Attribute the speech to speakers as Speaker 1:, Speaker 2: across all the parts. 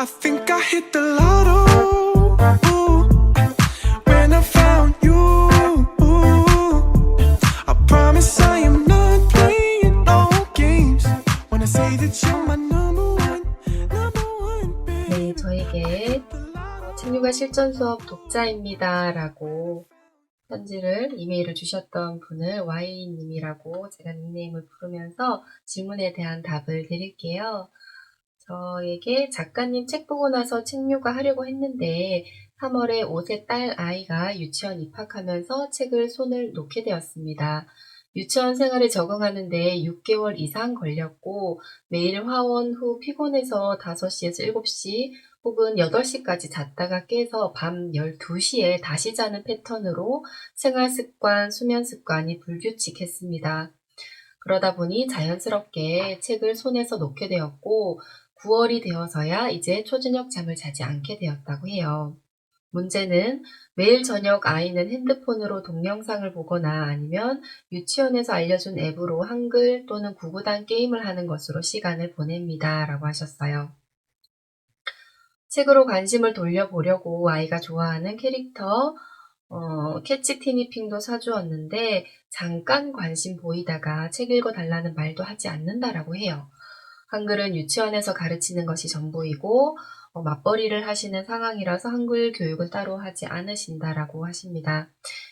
Speaker 1: I think I hit the lotto when I found you. I promise I am not playing no games when I say that you're my number one, baby.
Speaker 2: 네, 저에게 책류가 실전 수업 독자입니다 라고 이메일을 주셨던 분을 Y님이라고 제가 닉네임을 부르면서 질문에 대한 답을 드릴게요. 저에게 작가님 책 보고 나서 책류가 하려고 했는데 3월에 5세 딸 아이가 유치원 입학하면서 책을 손을 놓게 되었습니다. 유치원 생활에 적응하는데 6개월 이상 걸렸고 매일 화원 후 피곤해서 5시에서 7시 혹은 8시까지 잤다가 깨서 밤 12시에 다시 자는 패턴으로 생활습관, 수면습관이 불규칙했습니다. 그러다 보니 자연스럽게 책을 손에서 놓게 되었고 9월이 되어서야 이제 초저녁 잠을 자지 않게 되었다고 해요. 문제는 매일 저녁 아이는 핸드폰으로 동영상을 보거나 아니면 유치원에서 알려준 앱으로 한글 또는 구구단 게임을 하는 것으로 시간을 보냅니다. 라고 하셨어요. 책으로 관심을 돌려보려고 아이가 좋아하는 캐릭터 캐치 티니핑도 사주었는데 잠깐 관심 보이다가 책 읽어달라는 말도 하지 않는다라고 해요. 한글은 유치원에서 가르치는 것이 전부이고 맞벌이를 하시는 상황이라서 한글 교육은 따로 하지 않으신다라고 하십니다.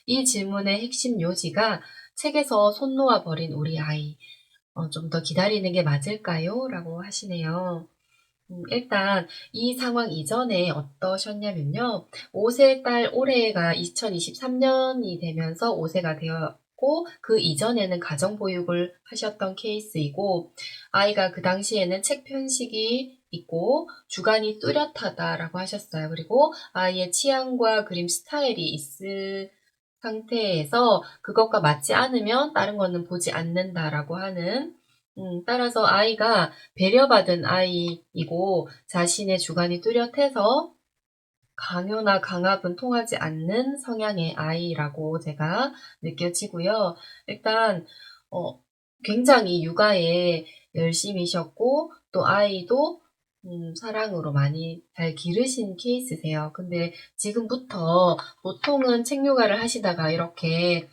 Speaker 2: 이 질문의 핵심 요지가 책에서 손 놓아 버린 우리 아이 좀 더 기다리는 게 맞을까요? 라고 하시네요. 일단 이 상황 이전에 어떠셨냐면요. 5세 딸 올해가 2023년이 되면서 5세가 되었고 그 이전에는 가정보육을 하셨던 케이스이고 아이가 그 당시에는 책 편식이 있고 주관이 뚜렷하다라고 하셨어요. 그리고 아이의 취향과 그림 스타일이 있을 상태에서 그것과 맞지 않으면 다른 거는 보지 않는다라고 하는 따라서 아이가 배려받은 아이이고 자신의 주관이 뚜렷해서 강요나 강압은 통하지 않는 성향의 아이라고 제가 느껴지고요. 일단 굉장히 육아에 열심히셨고 또 아이도 사랑으로 많이 잘 기르신 케이스세요. 근데 지금부터 보통은 책육아를 하시다가 이렇게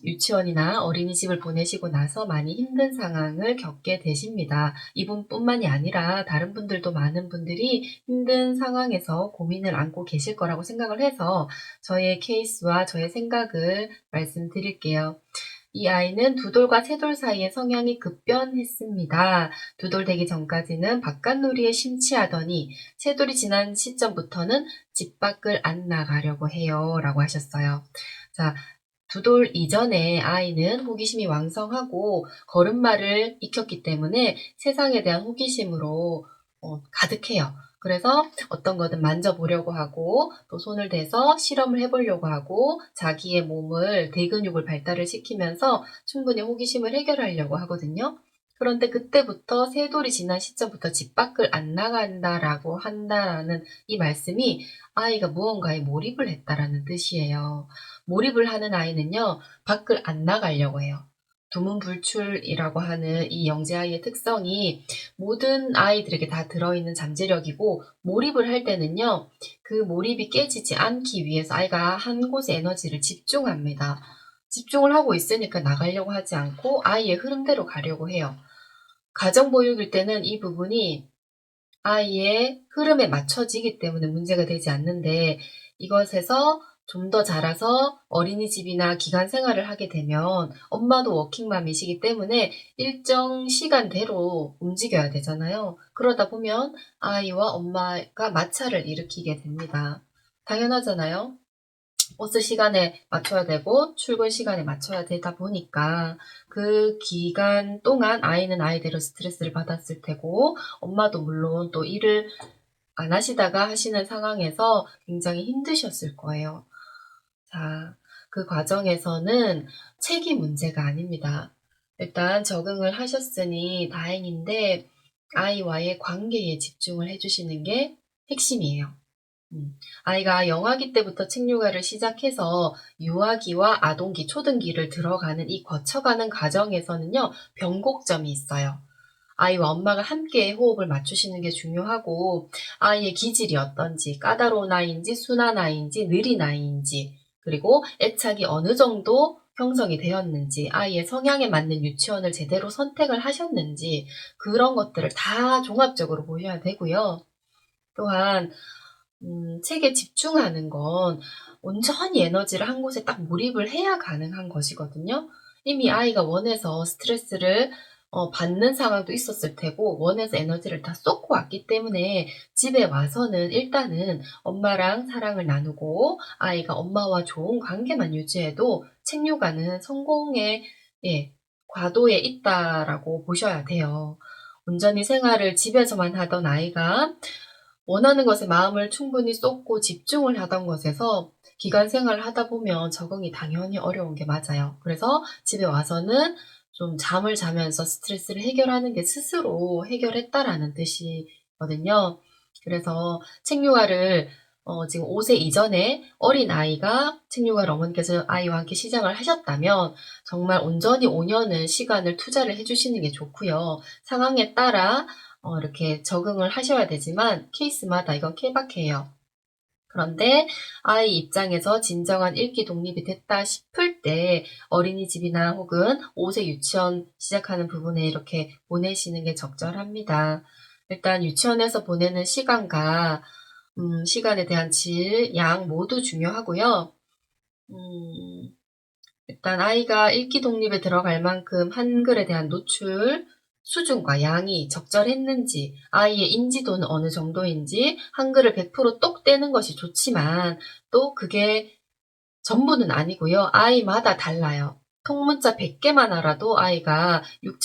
Speaker 2: 유치원이나 어린이집을 보내시고 나서 많이 힘든 상황을 겪게 되십니다. 이분뿐만이 아니라 다른 분들도 많은 분들이 힘든 상황에서 고민을 안고 계실 거라고 생각을 해서 저의 케이스와 저의 생각을 말씀드릴게요. 이 아이는 2돌과 3돌 사이에 성향이 급변했습니다. 2돌 되기 전까지는 바깥놀이에 심취하더니 3돌이 지난 시점부터는 집 밖을 안 나가려고 해요. 라고 하셨어요. 자, 2돌 이전에 아이는 호기심이 왕성하고 걸음마를 익혔기 때문에 세상에 대한 호기심으로 가득해요. 그래서 어떤 거든 만져보려고 하고 또 손을 대서 실험을 해보려고 하고 자기의 몸을 대근육을 발달을 시키면서 충분히 호기심을 해결하려고 하거든요. 그런데 그때부터 3돌이 지난 시점부터 집 밖을 안 나간다라고 한다라는 이 말씀이 아이가 무언가에 몰입을 했다라는 뜻이에요. 몰입을 하는 아이는요, 밖을 안 나가려고 해요. 두문불출이라고 하는 이 영재아이의 특성이 모든 아이들에게 다 들어있는 잠재력이고 몰입을 할 때는요. 그 몰입이 깨지지 않기 위해서 아이가 한 곳에 에너지를 집중합니다. 집중을 하고 있으니까 나가려고 하지 않고 아이의 흐름대로 가려고 해요. 가정보육일 때는 이 부분이 아이의 흐름에 맞춰지기 때문에 문제가 되지 않는데 이것에서 좀 더 자라서 어린이집이나 기간 생활을 하게 되면 엄마도 워킹맘이시기 때문에 일정 시간대로 움직여야 되잖아요. 그러다 보면 아이와 엄마가 마찰을 일으키게 됩니다. 당연하잖아요. 버스 시간에 맞춰야 되고 출근 시간에 맞춰야 되다 보니까 그 기간 동안 아이는 아이대로 스트레스를 받았을 테고 엄마도 물론 또 일을 안 하시다가 하시는 상황에서 굉장히 힘드셨을 거예요. 자, 그 과정에서는 책이 문제가 아닙니다. 일단 적응을 하셨으니 다행인데 아이와의 관계에 집중을 해주시는 게 핵심이에요. 아이가 영아기 때부터 책육아를 시작해서 유아기와 아동기, 초등기를 들어가는 이 거쳐가는 과정에서는요, 변곡점이 있어요. 아이와 엄마가 함께 호흡을 맞추시는 게 중요하고, 아이의 기질이 어떤지, 까다로운 아이인지, 순한 아이인지, 느린 아이인지, 그리고 애착이 어느 정도 형성이 되었는지, 아이의 성향에 맞는 유치원을 제대로 선택을 하셨는지, 그런 것들을 다 종합적으로 보셔야 되고요. 또한 책에 집중하는 건 온전히 에너지를 한 곳에 딱 몰입을 해야 가능한 것이거든요. 이미 아이가 원해서 스트레스를 받는 상황도 있었을 테고 원해서 에너지를 다 쏟고 왔기 때문에 집에 와서는 일단은 엄마랑 사랑을 나누고 아이가 엄마와 좋은 관계만 유지해도 책 육아는 성공의 과도에 있다라고 보셔야 돼요. 온전히 생활을 집에서만 하던 아이가 원하는 것에 마음을 충분히 쏟고 집중을 하던 것에서 기관 생활을 하다 보면 적응이 당연히 어려운 게 맞아요. 그래서 집에 와서는 좀 잠을 자면서 스트레스를 해결하는 게 스스로 해결했다라는 뜻이거든요. 그래서 책 육아를 지금 5세 이전에 어린 아이가 책 육아를 어머니께서 아이와 함께 시작을 하셨다면 정말 온전히 5년은 시간을 투자를 해주시는 게 좋고요. 상황에 따라 이렇게 적응을 하셔야 되지만 케이스마다 이건 케바케예요. 그런데 아이 입장에서 진정한 읽기 독립이 됐다 싶을 때 어린이집이나 혹은 5세 유치원 시작하는 부분에 이렇게 보내시는 게 적절합니다. 일단 유치원에서 보내는 시간과 시간에 대한 질, 양 모두 중요하고요. 일단 아이가 읽기 독립에 들어갈 만큼 한글에 대한 노출 수준과 양이 적절했는지, 아이의 인지도는 어느 정도인지, 한글을 100%똑 떼는 것이 좋지만 또 그게 전부는 아니고요. 아이마다 달라요. 통문자 100개만 알아도 아이가 6,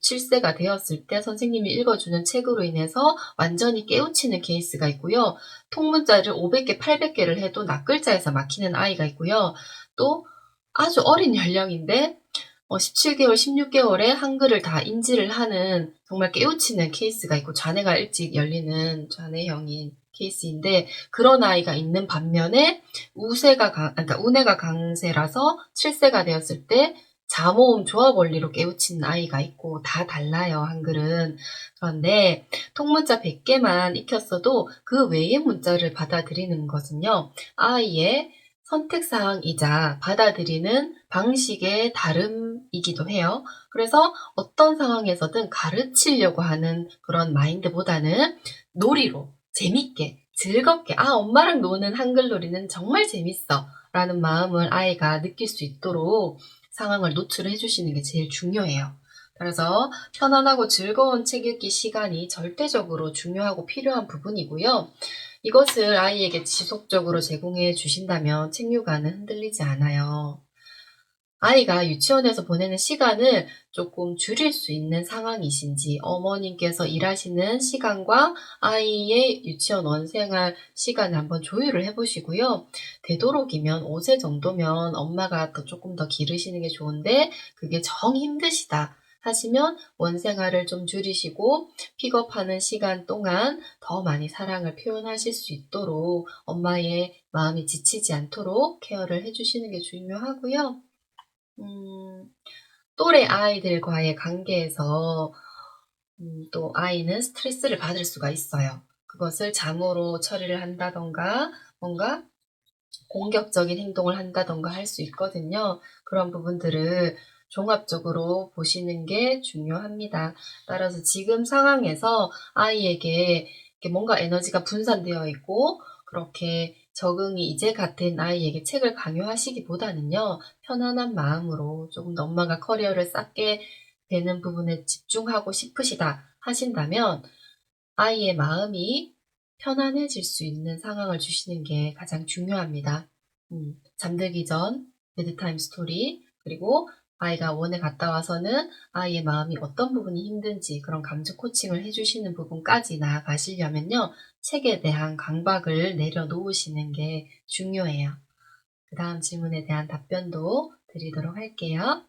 Speaker 2: 7세가 되었을 때 선생님이 읽어주는 책으로 인해서 완전히 깨우치는 케이스가 있고요. 통문자를 500개, 800개를 해도 낱글자에서 막히는 아이가 있고요. 또 아주 어린 연령인데 17개월, 16개월에 한글을 다 인지를 하는 정말 깨우치는 케이스가 있고 자네가 일찍 열리는 자네형인 케이스인데 그런 아이가 있는 반면에 그러니까 우뇌가 강세라서 7세가 되었을 때 자모음 조합 원리로 깨우치는 아이가 있고 다 달라요, 한글은. 그런데 통문자 100개만 익혔어도 그 외의 문자를 받아들이는 것은요, 아이의 선택사항이자 받아들이는 방식의 다름이기도 해요. 그래서 어떤 상황에서든 가르치려고 하는 그런 마인드보다는 놀이로, 재밌게, 즐겁게, 엄마랑 노는 한글놀이는 정말 재밌어. 라는 마음을 아이가 느낄 수 있도록 상황을 노출해 주시는 게 제일 중요해요. 그래서 편안하고 즐거운 책 읽기 시간이 절대적으로 중요하고 필요한 부분이고요. 이것을 아이에게 지속적으로 제공해 주신다면 책 육아는 흔들리지 않아요. 아이가 유치원에서 보내는 시간을 조금 줄일 수 있는 상황이신지 어머님께서 일하시는 시간과 아이의 유치원 원생활 시간을 한번 조율을 해보시고요. 되도록이면 5세 정도면 엄마가 조금 더 기르시는 게 좋은데 그게 정 힘드시다 하시면 원생활을 좀 줄이시고 픽업하는 시간 동안 더 많이 사랑을 표현하실 수 있도록 엄마의 마음이 지치지 않도록 케어를 해주시는 게 중요하고요. 또래 아이들과의 관계에서 또 아이는 스트레스를 받을 수가 있어요. 그것을 잠으로 처리를 한다던가 뭔가 공격적인 행동을 한다던가 할 수 있거든요. 그런 부분들을 종합적으로 보시는 게 중요합니다. 따라서 지금 상황에서 아이에게 이렇게 뭔가 에너지가 분산되어 있고 그렇게 적응이 이제 같은 아이에게 책을 강요하시기보다는요. 편안한 마음으로 조금 더 엄마가 커리어를 쌓게 되는 부분에 집중하고 싶으시다 하신다면 아이의 마음이 편안해질 수 있는 상황을 주시는 게 가장 중요합니다. 잠들기 전 베드타임 스토리 그리고 아이가 원에 갔다 와서는 아이의 마음이 어떤 부분이 힘든지 그런 감정 코칭을 해주시는 부분까지 나아가시려면요. 책에 대한 강박을 내려놓으시는 게 중요해요. 그 다음 질문에 대한 답변도 드리도록 할게요.